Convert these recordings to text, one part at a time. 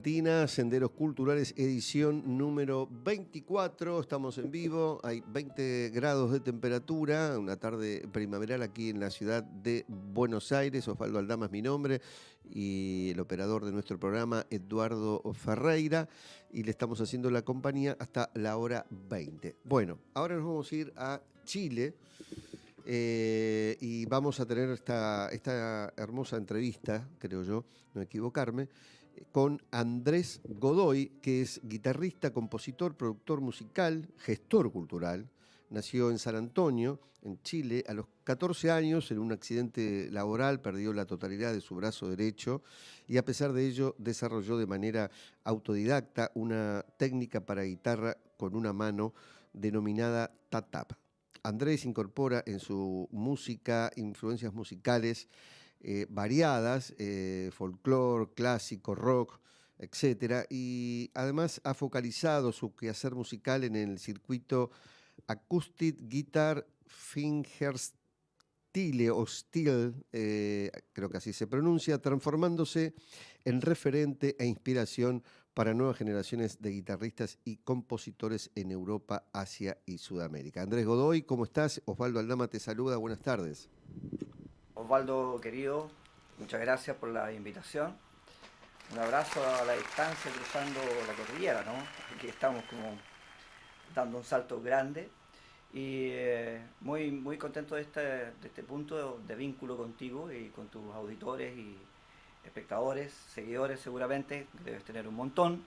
Argentina, Senderos Culturales, edición número 24. Estamos en vivo, hay 20 grados de temperatura, una tarde primaveral aquí en la ciudad de Buenos Aires. Osvaldo Aldama es mi nombre y el operador de nuestro programa, Eduardo Ferreira, y le estamos haciendo la compañía hasta la hora 20. Bueno, ahora nos vamos a ir a Chile. Y vamos a tener esta hermosa entrevista, creo yo, no equivocarme, con Andrés Godoy, que es guitarrista, compositor, productor musical, gestor cultural. Nació en San Antonio, en Chile. A los 14 años, en un accidente laboral, perdió la totalidad de su brazo derecho y a pesar de ello desarrolló de manera autodidacta una técnica para guitarra con una mano denominada tatap. Andrés incorpora en su música influencias musicales variadas, folclore, clásico, rock, etcétera, y además ha focalizado su quehacer musical en el circuito Acoustic Guitar Fingerstyle o Steel, creo que así se pronuncia, transformándose en referente e inspiración para nuevas generaciones de guitarristas y compositores en Europa, Asia y Sudamérica. Andrés Godoy, ¿cómo estás? Osvaldo Aldama te saluda, buenas tardes. Osvaldo, querido, muchas gracias por la invitación. Un abrazo a la distancia cruzando la cordillera, ¿no? Aquí estamos como dando un salto grande y muy contento de este punto de vínculo contigo y con tus auditores y espectadores, seguidores seguramente, que debes tener un montón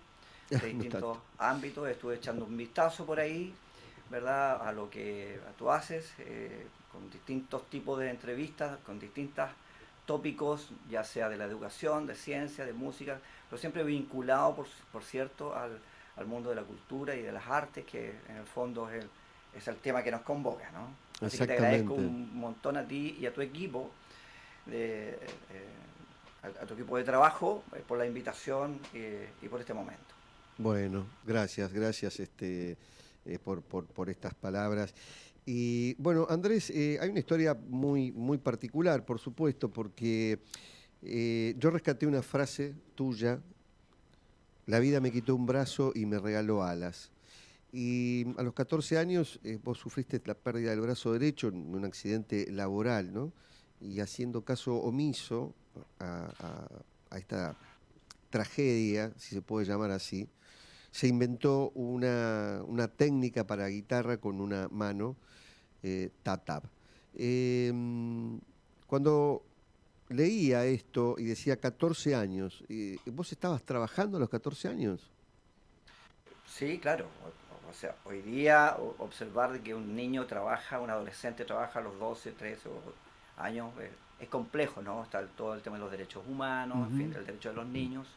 de No distintos tanto. ámbitos. Estuve echando un vistazo por ahí, ¿verdad? A lo que tú haces, con distintos tipos de entrevistas, con distintos tópicos, ya sea de la educación, de ciencia, de música, pero siempre vinculado, por cierto, al mundo de la cultura y de las artes, que en el fondo es el tema que nos convoca, ¿no? Así que te agradezco Exactamente. un montón a ti y a tu equipo, de, a tu equipo de trabajo, por la invitación y por este momento. Bueno, gracias por estas palabras. Y bueno, Andrés, hay una historia muy particular, por supuesto, porque yo rescaté una frase tuya: la vida me quitó un brazo y me regaló alas. Y a los 14 años vos sufriste la pérdida del brazo derecho en un accidente laboral, ¿no? Y haciendo caso omiso a esta tragedia, si se puede llamar así, se inventó una técnica para guitarra con una mano, tatap. Cuando leía esto y decía 14 años, ¿vos estabas trabajando a los 14 años? Sí, claro. O sea, hoy día observar de que un niño trabaja, un adolescente trabaja a los 12, 13 años, es complejo, ¿no? Está todo el tema de los derechos humanos, en fin, Ujú. el derecho de los niños.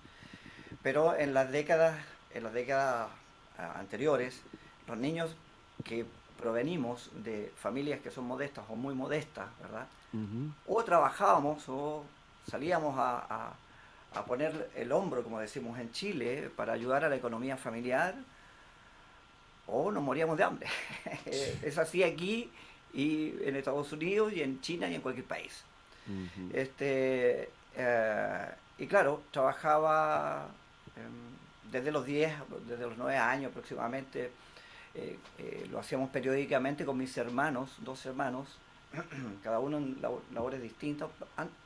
Pero en las décadas anteriores, los niños que provenimos de familias que son modestas o muy modestas, ¿verdad? Ujú. O trabajábamos o salíamos a poner el hombro, como decimos en Chile, para ayudar a la economía familiar, o nos moríamos de hambre. Es así aquí y en Estados Unidos y en China y en cualquier país. Ujú. Y claro, trabajaba desde los 10, desde los 9 años aproximadamente. Lo hacíamos periódicamente con mis hermanos, dos hermanos, cada uno en labores distintas.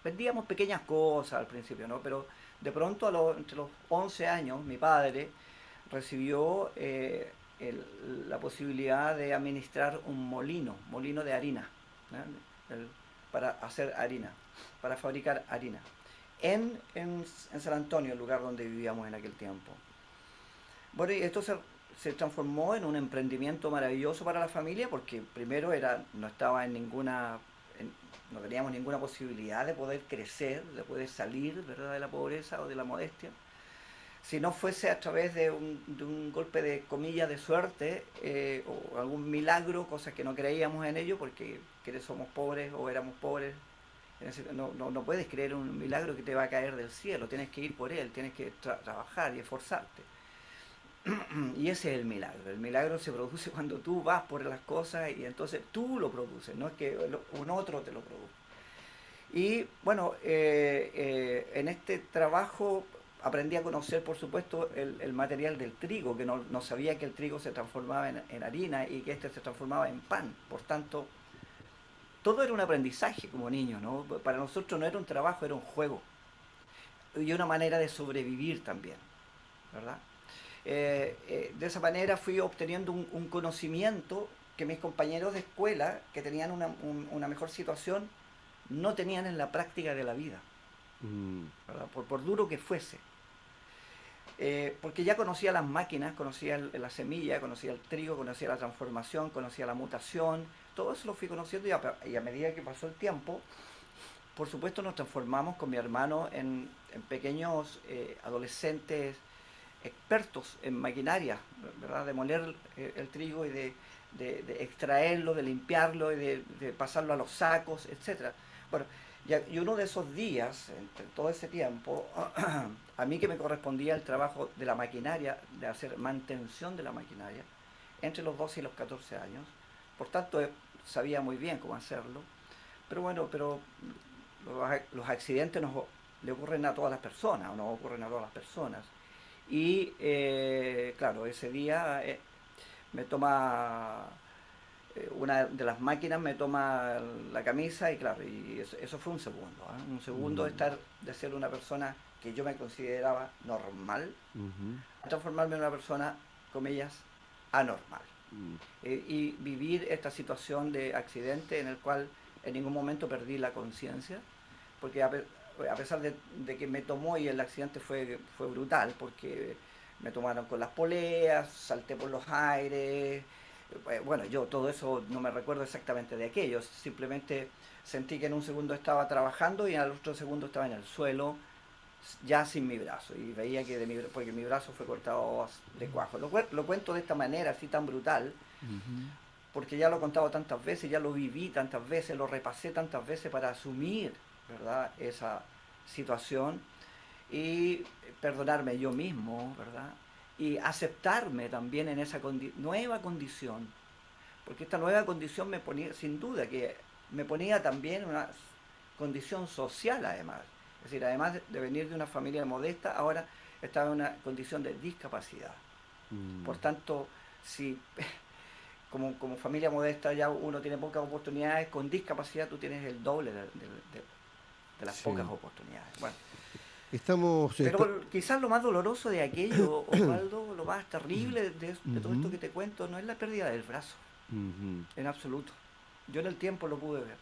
Vendíamos pequeñas cosas al principio, ¿no? Pero de pronto, entre los 11 años, mi padre recibió la posibilidad de administrar un molino de harina, ¿no? Para hacer harina, para fabricar harina, en San Antonio, el lugar donde vivíamos en aquel tiempo. Bueno, y esto se transformó en un emprendimiento maravilloso para la familia, porque primero no estaba no teníamos ninguna posibilidad de poder crecer, de poder salir, ¿verdad?, de la pobreza o de la modestia. Si no fuese a través de un golpe de comillas de suerte, o algún milagro, cosas que no creíamos en ello porque somos pobres o éramos pobres. No puedes creer un milagro que te va a caer del cielo, tienes que ir por él, tienes que trabajar y esforzarte. Y ese es el milagro. El milagro se produce cuando tú vas por las cosas y entonces tú lo produces, no es que un otro te lo produce. Y bueno, en este trabajo aprendí a conocer, por supuesto, el material del trigo, que no sabía que el trigo se transformaba en harina y que este se transformaba en pan. Por tanto, todo era un aprendizaje como niño, ¿no? Para nosotros no era un trabajo, era un juego y una manera de sobrevivir también, ¿verdad? De esa manera fui obteniendo un conocimiento que mis compañeros de escuela, que tenían una mejor situación, no tenían en la práctica de la vida, ¿verdad? Por duro que fuese. Porque ya conocía las máquinas, conocía la semilla, conocía el trigo, conocía la transformación, conocía la mutación, todo eso lo fui conociendo y a medida que pasó el tiempo, por supuesto nos transformamos con mi hermano en pequeños adolescentes expertos en maquinaria, ¿verdad? De moler el trigo y de extraerlo, de limpiarlo y de pasarlo a los sacos, etcétera. Bueno, y uno de esos días, entre todo ese tiempo, a mí que me correspondía el trabajo de la maquinaria, de hacer mantención de la maquinaria, entre los 12 y los 14 años, por tanto sabía muy bien cómo hacerlo, pero bueno, los accidentes le ocurren a todas las personas, o no ocurren a todas las personas. Y claro, ese día me toma una de las máquinas, me toma la camisa y claro, y eso fue un segundo, ¿eh? Un segundo de ser una persona que yo me consideraba normal, a transformarme en una persona, comillas, anormal. Y vivir esta situación de accidente en el cual en ningún momento perdí la conciencia, porque a pesar de que me tomó y el accidente fue brutal, porque me tomaron con las poleas, salté por los aires, bueno, yo todo eso no me recuerdo exactamente de aquello, simplemente sentí que en un segundo estaba trabajando y al otro segundo estaba en el suelo, ya sin mi brazo, y veía que porque mi brazo fue cortado de cuajo. Lo cuento de esta manera, así tan brutal, porque ya lo he contado tantas veces, ya lo viví tantas veces, lo repasé tantas veces para asumir, ¿verdad?, esa situación y perdonarme yo mismo, ¿verdad?, y aceptarme también en esa nueva condición, porque esta nueva condición me ponía, sin duda, que me ponía también en una condición social además. Es decir, además de venir de una familia modesta, ahora estaba en una condición de discapacidad. Por tanto, si como familia modesta ya uno tiene pocas oportunidades, con discapacidad tú tienes el doble de las pocas oportunidades. Bueno, pero quizás lo más doloroso de aquello, Osvaldo, lo más terrible de todo esto que te cuento, no es la pérdida del brazo, en absoluto. Yo en el tiempo lo pude ver.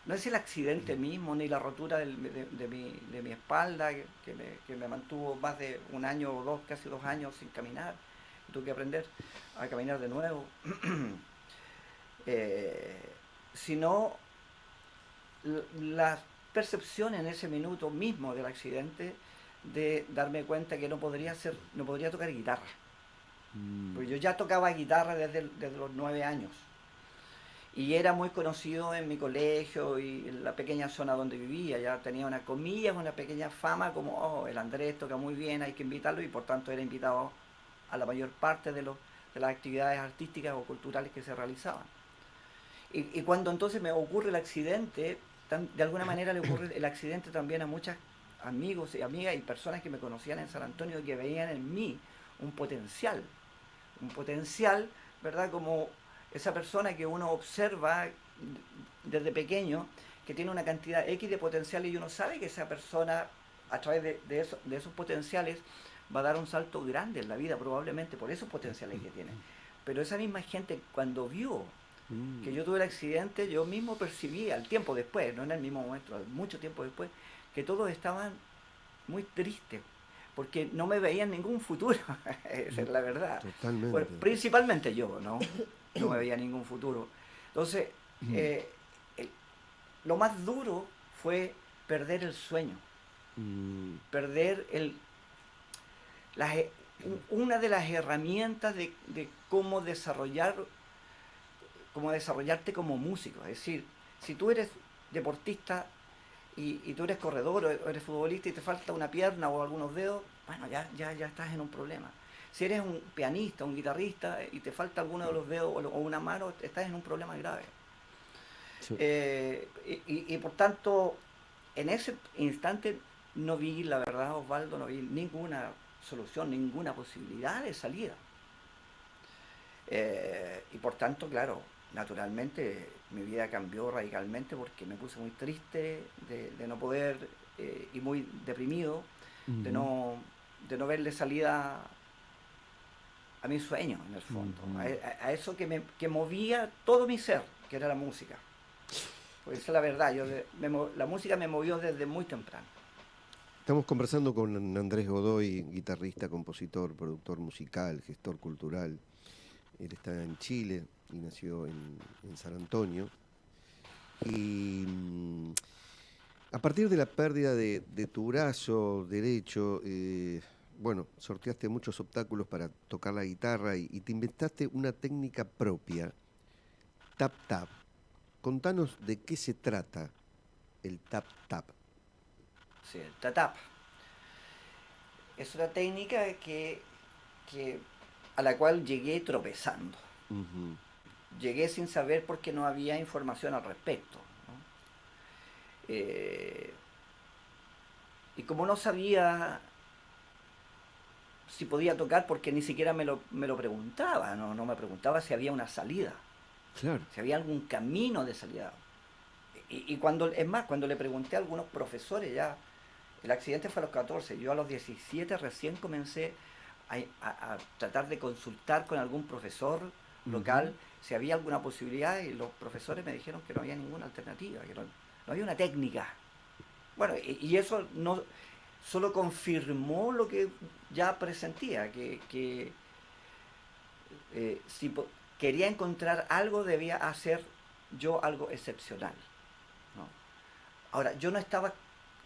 No es el accidente mismo, ni la rotura de mi espalda, que me mantuvo más de un año o dos, casi 2 años sin caminar. Tuve que aprender a caminar de nuevo. Sino la percepción en ese minuto mismo del accidente de darme cuenta que no podría tocar guitarra. Porque yo ya tocaba guitarra desde los 9 años. Y era muy conocido en mi colegio y en la pequeña zona donde vivía. Ya tenía una pequeña fama como, oh, el Andrés toca muy bien, hay que invitarlo, y por tanto era invitado a la mayor parte de las actividades artísticas o culturales que se realizaban. Y cuando entonces me ocurre el accidente, de alguna manera le ocurre el accidente también a muchos amigos y amigas y personas que me conocían en San Antonio, que veían en mí un potencial, ¿verdad? Como esa persona que uno observa desde pequeño, que tiene una cantidad X de potenciales, y uno sabe que esa persona, a través de esos potenciales, va a dar un salto grande en la vida, probablemente por esos potenciales que tiene. Pero esa misma gente, cuando vio que yo tuve el accidente, yo mismo percibí al tiempo después, no en el mismo momento, mucho tiempo después, que todos estaban muy tristes, porque no me veían ningún futuro. Esa es la verdad. Totalmente. Bueno, principalmente yo, ¿no? No me veía ningún futuro. Entonces, lo más duro fue perder el sueño, perder una de las herramientas de cómo desarrollarte como músico. Es decir, si tú eres deportista y tú eres corredor o eres futbolista y te falta una pierna o algunos dedos, bueno, ya estás en un problema. Si eres un pianista, un guitarrista y te falta alguno de los dedos o una mano, estás en un problema grave. Sí. Y por tanto, en ese instante no vi, la verdad, Osvaldo, no vi ninguna solución, ninguna posibilidad de salida. Y por tanto, claro, naturalmente mi vida cambió radicalmente porque me puse muy triste de no poder y muy deprimido de Ujú, no, de no verle salida a mi sueño, en el fondo, ujú. a eso que movía todo mi ser, que era la música. Pues esa es la verdad, la música me movió desde muy temprano. Estamos conversando con Andrés Godoy, guitarrista, compositor, productor musical, gestor cultural. Él está en Chile y nació en San Antonio. Y a partir de la pérdida de tu brazo derecho, bueno, sorteaste muchos obstáculos para tocar la guitarra y te inventaste una técnica propia, tap tap. Contanos de qué se trata el tap tap. Sí, el tatap. Es una técnica que, a la cual llegué tropezando. Ujú, Llegué sin saber porque no había información al respecto, ¿no? Eh, y como no sabía si podía tocar, porque ni siquiera me lo preguntaba, no me preguntaba si había una salida, claro. si había algún camino de salida. Y cuando, es más, cuando le pregunté a algunos profesores ya, el accidente fue a los 14, yo a los 17 recién comencé a tratar de consultar con algún profesor Ujú, local si había alguna posibilidad y los profesores me dijeron que no había ninguna alternativa, que no había una técnica. Bueno, y eso no solo confirmó lo que ya presentía, que si quería encontrar algo debía hacer yo algo excepcional, ¿no? Ahora, yo no estaba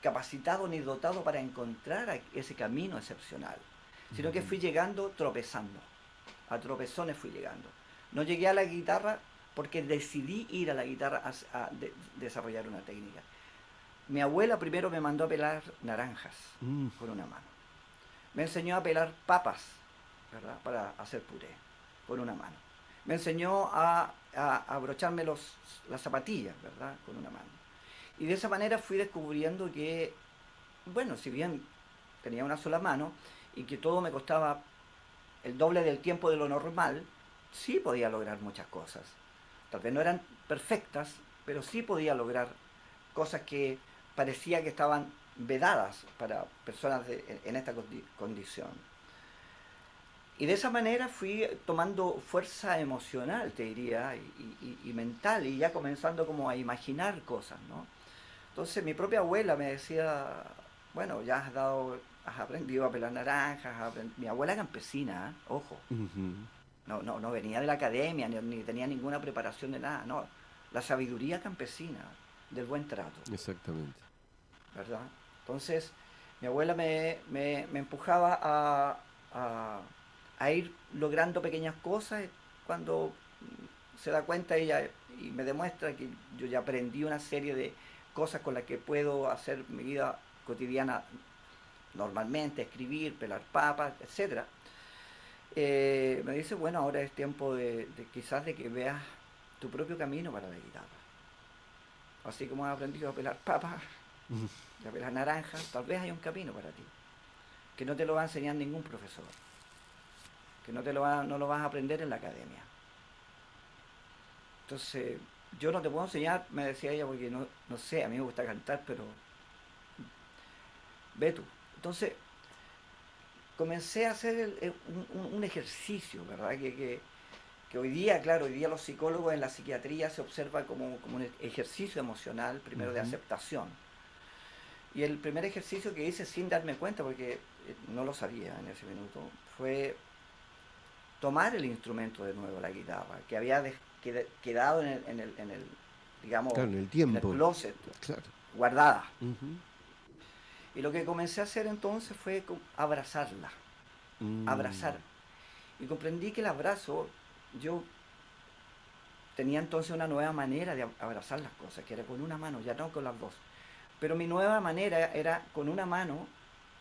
capacitado ni dotado para encontrar ese camino excepcional, sino que ujú. fui llegando tropezando, a tropezones fui llegando. No llegué a la guitarra porque decidí ir a la guitarra desarrollar una técnica. Mi abuela primero me mandó a pelar naranjas Mm, con una mano. Me enseñó a pelar papas, ¿verdad? Para hacer puré con una mano. Me enseñó a abrocharme las zapatillas, ¿verdad? Con una mano. Y de esa manera fui descubriendo que, bueno, si bien tenía una sola mano y que todo me costaba el doble del tiempo de lo normal, sí podía lograr muchas cosas. Tal vez no eran perfectas, pero sí podía lograr cosas que parecía que estaban vedadas para personas en esta condición. Y de esa manera fui tomando fuerza emocional, te diría, y mental, y ya comenzando como a imaginar cosas, ¿no? Entonces mi propia abuela me decía, bueno, ya has aprendido a pelar naranjas, mi abuela campesina, ¿eh? Ojo, ujú. no venía de la academia, ni tenía ninguna preparación de nada, no, la sabiduría campesina, del buen trato, Exactamente. ¿verdad? Entonces mi abuela me empujaba a, a ir logrando pequeñas cosas cuando se da cuenta ella y me demuestra que yo ya aprendí una serie de cosas con las que puedo hacer mi vida cotidiana normalmente, escribir, pelar papas, etcétera. Me dice, bueno, ahora es tiempo de quizás de que veas tu propio camino para la guitarra. Así como has aprendido a pelar papas Ujú. y a pelar naranjas, tal vez hay un camino para ti, que no te lo va a enseñar ningún profesor, que no lo vas a aprender en la academia. Entonces, yo no te puedo enseñar, me decía ella, porque no sé, a mí me gusta cantar, pero ve tú. Entonces, comencé a hacer un ejercicio, ¿verdad? Que hoy día, claro, hoy día los psicólogos en la psiquiatría se observa como un ejercicio emocional, primero de Ujú. aceptación. Y el primer ejercicio que hice sin darme cuenta, porque no lo sabía en ese minuto, fue tomar el instrumento de nuevo, la guitarra, que había quedado digamos, Claro, en el en el tiempo. closet, Claro. guardada. Ujú. Y lo que comencé a hacer entonces fue abrazarla, abrazar. Mm, Y comprendí que el abrazo, yo tenía entonces una nueva manera de abrazar las cosas, que era con una mano, ya no con las dos. Pero mi nueva manera era con una mano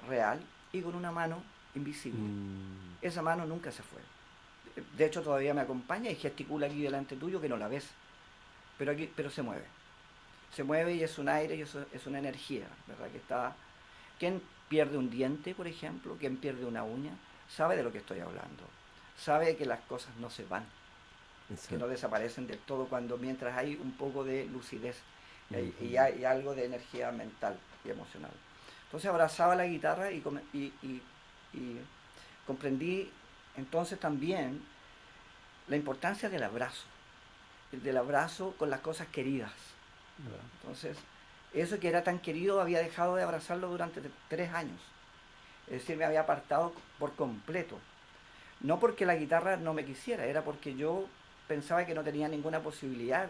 real y con una mano invisible. mm, Esa mano nunca se fue. De hecho, todavía me acompaña y gesticula aquí delante tuyo que no la ves. Pero se mueve. Se mueve y es un aire y es una energía, ¿verdad? Que está. ¿Quién pierde un diente, por ejemplo? ¿Quién pierde una uña? Sabe de lo que estoy hablando. Sabe que las cosas no se van, que no Exacto. desaparecen del todo mientras hay un poco de lucidez y Ujú. hay algo de energía mental y emocional. Entonces abrazaba la guitarra y comprendí entonces también la importancia del abrazo con las cosas queridas. ¿Verdad? Entonces, eso que era tan querido había dejado de abrazarlo durante 3 años. Es decir, me había apartado por completo. No porque la guitarra no me quisiera, era porque yo pensaba que no tenía ninguna posibilidad,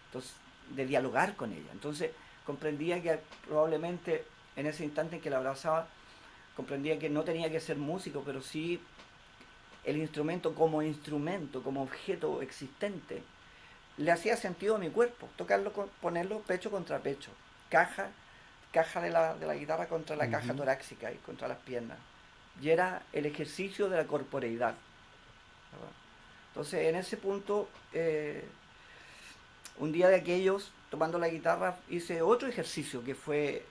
entonces, de dialogar con ella. Entonces comprendía que probablemente en ese instante en que la abrazaba, comprendía que no tenía que ser músico, pero sí el instrumento, como objeto existente, le hacía sentido a mi cuerpo, tocarlo, ponerlo pecho contra pecho, caja, caja de la guitarra contra la caja Ujú. torácica y contra las piernas. Y era el ejercicio de la corporeidad. ¿Verdad? Entonces, en ese punto, un día de aquellos, tomando la guitarra, hice otro ejercicio que fue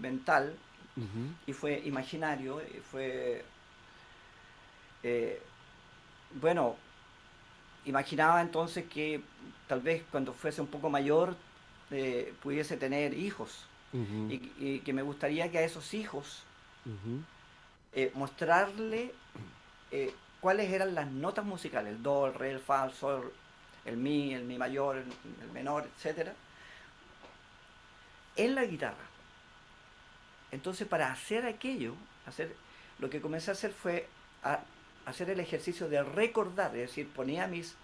mental Ujú. y fue imaginario, fue, eh, bueno, imaginaba entonces que tal vez cuando fuese un poco mayor pudiese tener hijos Ujú. y que me gustaría que a esos hijos Ujú. mostrarle cuáles eran las notas musicales, el do, el re, el fa, el sol, el mi mayor, el menor, etcétera, en la guitarra. Entonces, para hacer aquello, lo que comencé a hacer fue hacer el ejercicio de recordar, es decir, ponía mis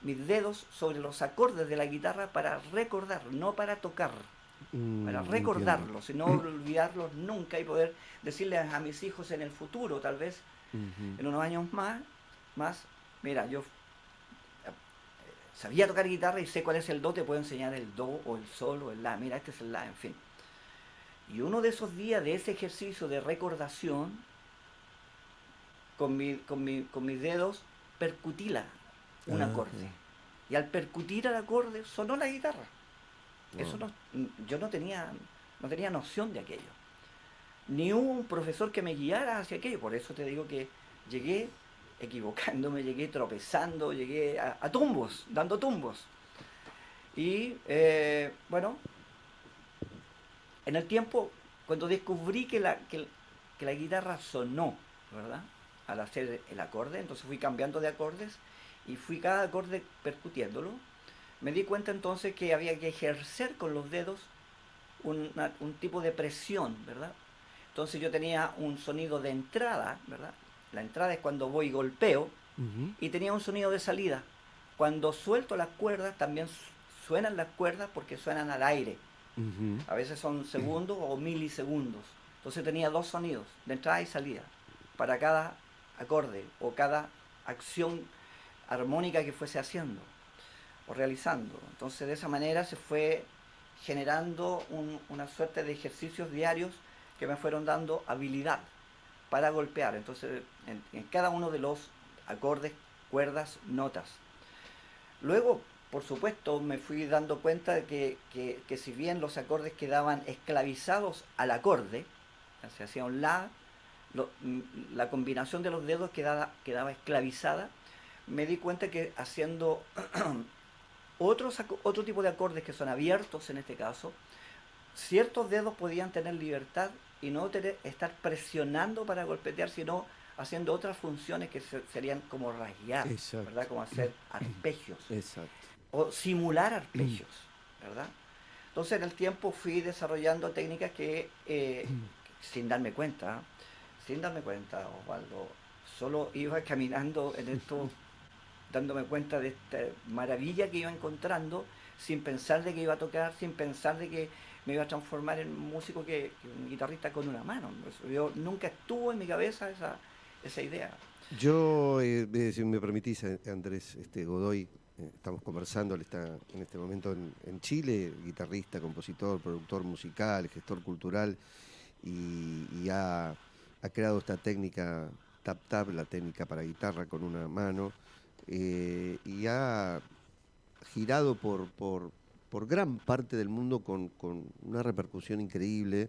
dedos sobre los acordes de la guitarra para recordar, no para tocar, para Entiendo. recordarlos y no olvidarlos nunca y poder decirles a mis hijos en el futuro, tal vez Ujú. en unos años más, mira, yo sabía tocar guitarra y sé cuál es el do, te puedo enseñar el do o el sol o el la, mira, este es el la, en fin. Y uno de esos días de ese ejercicio de recordación, con mis dedos, percutila un acorde. Ajá. Y al percutir el acorde sonó la guitarra. Eso Wow. no, yo no tenía noción de aquello. Ni hubo un profesor que me guiara hacia aquello. Por eso te digo que llegué equivocándome, llegué tropezando, llegué a tumbos, dando tumbos. Y bueno, en el tiempo, cuando descubrí que la guitarra sonó, ¿verdad? Al hacer el acorde, entonces fui cambiando de acordes y fui cada acorde percutiéndolo. Me di cuenta entonces que había que ejercer con los dedos un tipo de presión, ¿verdad? Entonces yo tenía un sonido de entrada, ¿verdad? La entrada es cuando voy y golpeo, Ujú. y tenía un sonido de salida. Cuando suelto las cuerdas, también suenan las cuerdas porque suenan al aire. Ujú. A veces son segundos o milisegundos. Entonces tenía dos sonidos, de entrada y salida, para cada acorde o cada acción armónica que fuese haciendo o realizando. Entonces de esa manera se fue generando una suerte de ejercicios diarios que me fueron dando habilidad para golpear. Entonces en cada uno de los acordes, cuerdas, notas. Luego, por supuesto, me fui dando cuenta de que si bien los acordes quedaban esclavizados al acorde, se hacía un la, la combinación de los dedos quedaba esclavizada, me di cuenta que haciendo otro tipo de acordes que son abiertos en este caso, ciertos dedos podían tener libertad y no estar presionando para golpetear, sino haciendo otras funciones que serían como rasguear, ¿verdad? Exacto. Como hacer arpegios Exacto. o simular arpegios, ¿verdad? Entonces en el tiempo fui desarrollando técnicas que sin darme cuenta, sin darme cuenta, Osvaldo, solo iba caminando en esto, dándome cuenta de esta maravilla que iba encontrando, sin pensar de que iba a tocar, sin pensar de que me iba a transformar en un músico que un guitarrista con una mano. Yo nunca estuvo en mi cabeza esa idea. Yo, si me permitís, Andrés Godoy, estamos conversando, él está en este momento en Chile, guitarrista, compositor, productor musical, gestor cultural, y ha creado esta técnica tap tap, la técnica para guitarra con una mano, y ha girado por gran parte del mundo con una repercusión increíble.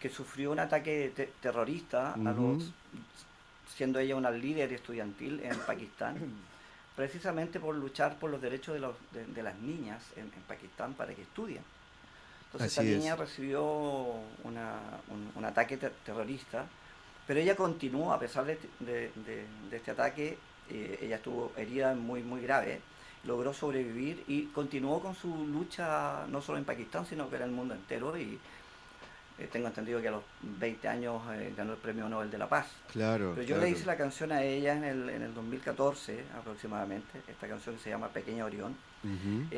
que sufrió un ataque terrorista siendo ella una líder estudiantil en Pakistán, precisamente por luchar por los derechos de las niñas en Pakistán para que estudien. Entonces esta Así niña es. recibió un ataque terrorista, pero ella continuó, a pesar de este ataque, ella estuvo herida muy, muy grave, logró sobrevivir y continuó con su lucha no solo en Pakistán, sino que en el mundo entero. Y tengo entendido que a los 20 años ganó el Premio Nobel de la Paz. Claro, Pero yo le claro. hice la canción a ella en el 2014 aproximadamente, esta canción que se llama Pequeña Orión, Ujú.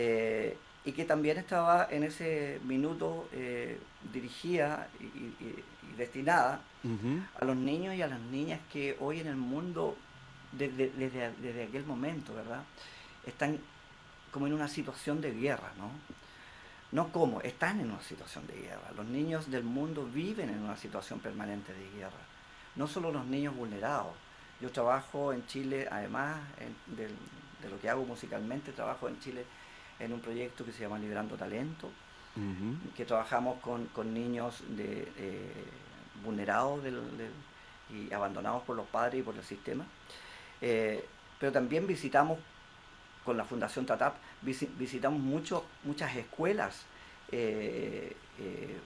y que también estaba en ese minuto dirigida y destinada Ujú. a los niños y a las niñas que hoy en el mundo, desde aquel momento, ¿verdad? Están como en una situación de guerra, ¿no? No como, están en una situación de guerra. Los niños del mundo viven en una situación permanente de guerra. No solo los niños vulnerados. Yo trabajo en Chile, además de lo que hago musicalmente, trabajo en Chile en un proyecto que se llama Liberando Talento, Ujú. que trabajamos con niños vulnerados y abandonados por los padres y por el sistema. Eh, pero también visitamos con la Fundación TATAP, visitamos muchas escuelas eh, eh,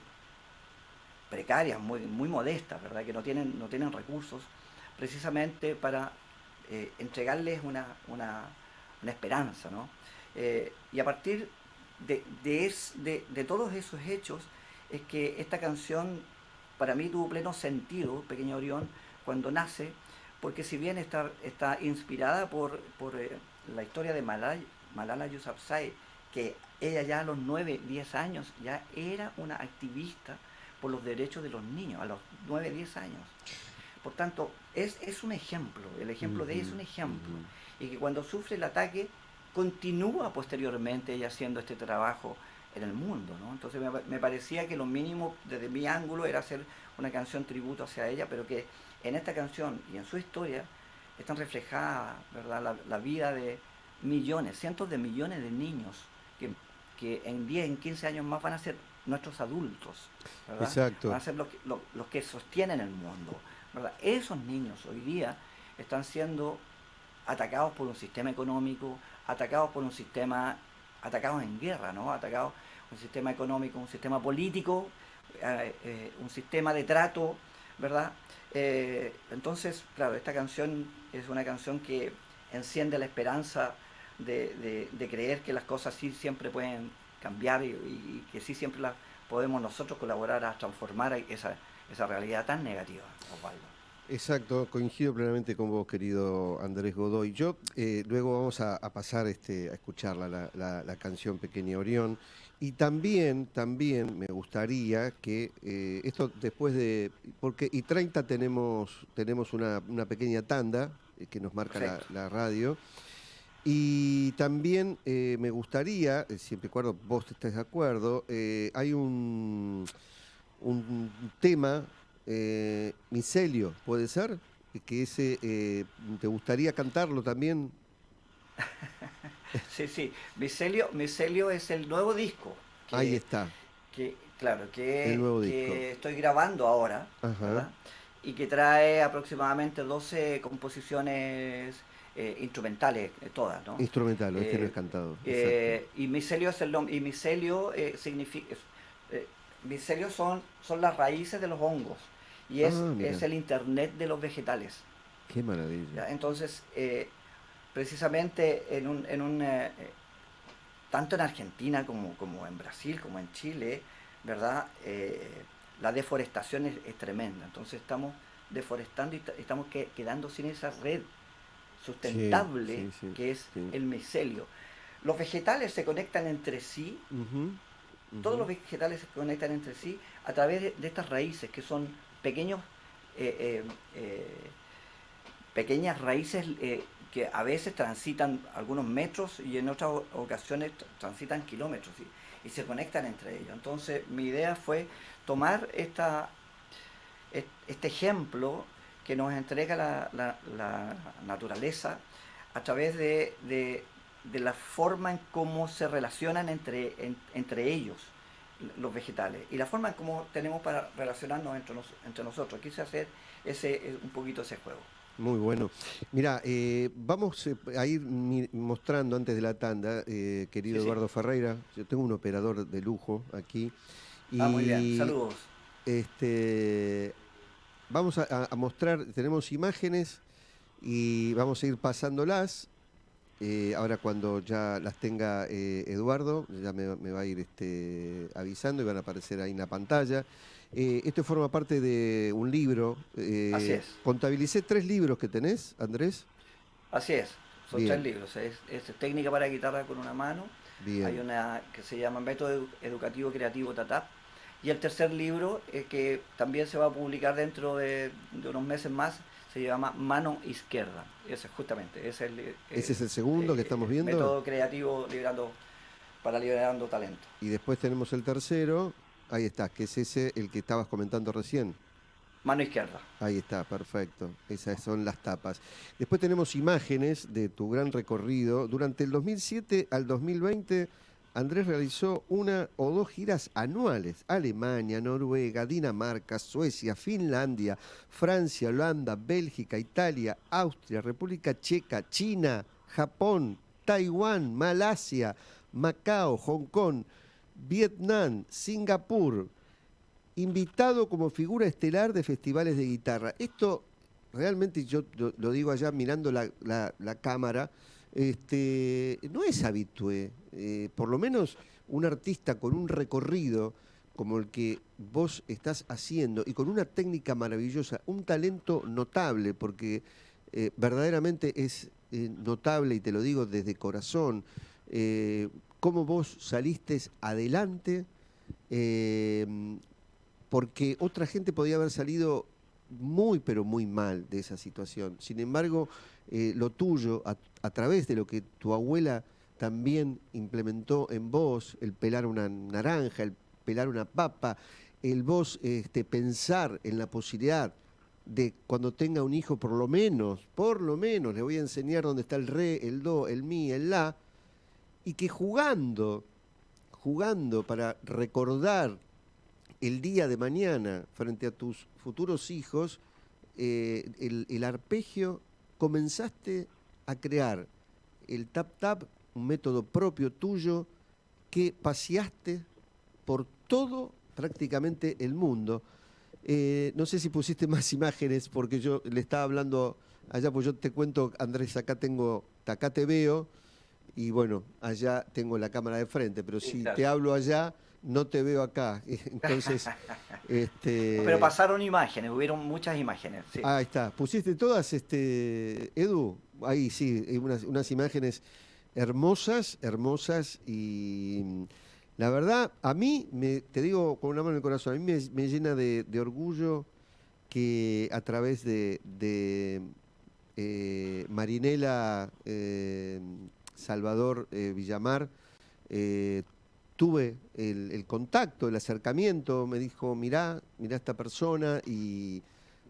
precarias, muy, muy modestas, ¿verdad? Que no tienen recursos, precisamente para entregarles una esperanza, ¿no? Y a partir de todos esos hechos es que esta canción para mí tuvo pleno sentido, Pequeño Orión, cuando nace, porque si bien está inspirada por la historia de Malala Yousafzai, que ella ya a los 9 10 años ya era una activista por los derechos de los niños, a los 9 10 años. Por tanto, es un ejemplo, el ejemplo de ella es Ujú. un ejemplo. Ujú. Y que cuando sufre el ataque, continúa posteriormente ella haciendo este trabajo en el mundo, ¿no? Entonces me parecía que lo mínimo desde mi ángulo era hacer una canción tributo hacia ella, pero que en esta canción y en su historia están reflejadas, ¿verdad?, la vida de millones, cientos de millones de niños que en 10 en 15 años más van a ser nuestros adultos, ¿verdad? Van Exacto. a ser los que sostienen el mundo, ¿verdad? Esos niños hoy día están siendo atacados por un sistema económico, atacados por un sistema, atacados en guerra, ¿no? Atacados un sistema económico, un sistema político, un sistema de trato, ¿verdad? Entonces, claro, esta canción es una canción que enciende la esperanza de creer que las cosas sí siempre pueden cambiar y que sí siempre las podemos nosotros colaborar a transformar esa realidad tan negativa, Osvaldo. Exacto, coincido plenamente con vos, querido Andrés Godoy. Yo luego vamos a pasar a escucharla, la canción Pequeña Orión. Y también me gustaría que esto después de, porque y 30 tenemos una pequeña tanda que nos marca Perfecto. la radio. Y también me gustaría, siempre y cuando vos estés de acuerdo, hay un tema, Micelio, ¿puede ser? Que ese, ¿te gustaría cantarlo también? Sí, sí. Micelio es el nuevo disco Ahí está, claro, el nuevo disco. que estoy grabando ahora, Ajá. ¿verdad? Y que trae aproximadamente 12 composiciones instrumentales, todas, ¿no? Instrumental, este no es Eh, cantado, exacto. y Micelio es el nombre, y Micelio significa, eh, Micelio son las raíces de los hongos y Ah, es mira, el internet de los vegetales. qué maravilla. ¿Ya? Entonces, precisamente tanto en Argentina como en Brasil, como en Chile, ¿verdad? La deforestación es tremenda. Entonces estamos deforestando y estamos quedando sin esa red Sí, sustentable sí, sí, que es sí. el micelio. Los vegetales se conectan entre sí, Ujú, todos ujú. los vegetales se conectan entre sí a través de estas raíces que son pequeños eh, eh, eh, pequeñas raíces que a veces transitan algunos metros y en otras ocasiones transitan kilómetros y se conectan entre ellos. Entonces mi idea fue tomar este ejemplo que nos entrega la naturaleza a través de la forma en cómo se relacionan entre ellos los vegetales y la forma en cómo tenemos para relacionarnos entre nosotros. Quise hacer un poquito ese juego. Muy bueno. Mira, vamos a ir mostrando antes de la tanda, Sí, querido sí. Eduardo Ferreira. Yo tengo un operador de lujo aquí. Ah, muy bien. Y Saludos. vamos a mostrar, tenemos imágenes y vamos a ir pasándolas. Ahora cuando ya las tenga Eduardo, ya me va a ir avisando y van a aparecer ahí en la pantalla. Esto forma parte de un libro. Así es. Contabilicé 3 libros que tenés, Andrés. Así es. Son 3 Bien, libros. Es técnica para guitarra con una mano. Hay bien. una que se llama Método Educativo Creativo TATAP. Y el tercer libro, que también se va a publicar dentro de unos meses más, se llama Mano Izquierda. Ese justamente, es Ese es el segundo que estamos viendo. método creativo para liberando talento. Y después tenemos el tercero. Ahí está, que es ese el que estabas comentando recién. Mano Izquierda. Ahí está, perfecto. Esas son las tapas. Después tenemos imágenes de tu gran recorrido. Durante el 2007 al 2020, Andrés realizó 1 o 2 giras anuales. Alemania, Noruega, Dinamarca, Suecia, Finlandia, Francia, Holanda, Bélgica, Italia, Austria, República Checa, China, Japón, Taiwán, Malasia, Macao, Hong Kong, Vietnam, Singapur, invitado como figura estelar de festivales de guitarra. Esto realmente yo lo digo allá mirando la cámara, no es habitué. Por lo menos un artista con un recorrido como el que vos estás haciendo y con una técnica maravillosa, un talento notable, porque verdaderamente es notable y te lo digo desde corazón, cómo vos saliste adelante. eh, Porque otra gente podía haber salido muy, pero muy mal de esa situación. Sin embargo, lo tuyo, a través de lo que tu abuela también implementó en vos, el pelar una naranja, el pelar una papa, el vos pensar en la posibilidad de cuando tenga un hijo, por lo menos, le voy a enseñar dónde está el re, el do, el mi, el la, y que jugando para recordar el día de mañana frente a tus futuros hijos, el arpegio, comenzaste a crear el tap-tap, un método propio tuyo que paseaste por todo prácticamente el mundo. No sé si pusiste más imágenes porque yo le estaba hablando allá, pues yo te cuento, Andrés, acá te veo y bueno, allá tengo la cámara de frente, pero Sí, si claro. te hablo allá, no te veo acá. Entonces, Pero pasaron imágenes, hubieron muchas imágenes. Sí. ahí está. Pusiste todas, Edu, ahí sí, unas imágenes hermosas, hermosas y la verdad, a mí, te digo con una mano en el corazón, a mí me llena de orgullo que a través de Marinela Salvador Villamar, tuve el contacto, el acercamiento, me dijo, mirá esta persona y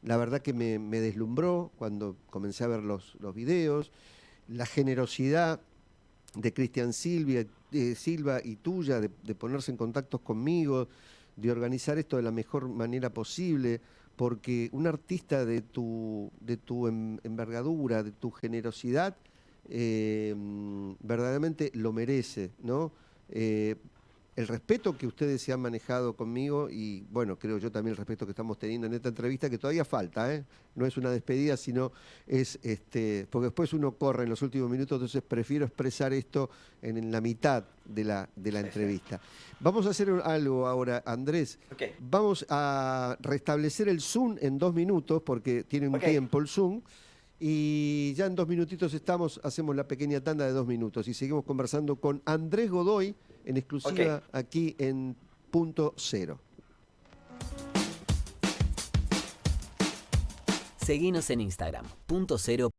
la verdad que me deslumbró cuando comencé a ver los videos, la generosidad de Cristian Silva y tuya de ponerse en contacto conmigo, de organizar esto de la mejor manera posible, porque un artista de tu envergadura, de tu generosidad, verdaderamente lo merece, ¿no? El respeto que ustedes se han manejado conmigo y, bueno, creo yo también el respeto que estamos teniendo en esta entrevista, que todavía falta, ¿eh? No es una despedida, sino es, porque después uno corre en los últimos minutos, entonces prefiero expresar esto en la mitad de la Sí, sí. entrevista. Vamos a hacer algo ahora, Andrés. Ok, Vamos a restablecer el Zoom en 2 minutos, porque tiene un ok. tiempo el Zoom. Y ya en 2 minutitos hacemos la pequeña tanda de 2 minutos y seguimos conversando con Andrés Godoy en Ok. exclusiva aquí en Punto Cero. Seguinos en Instagram, .0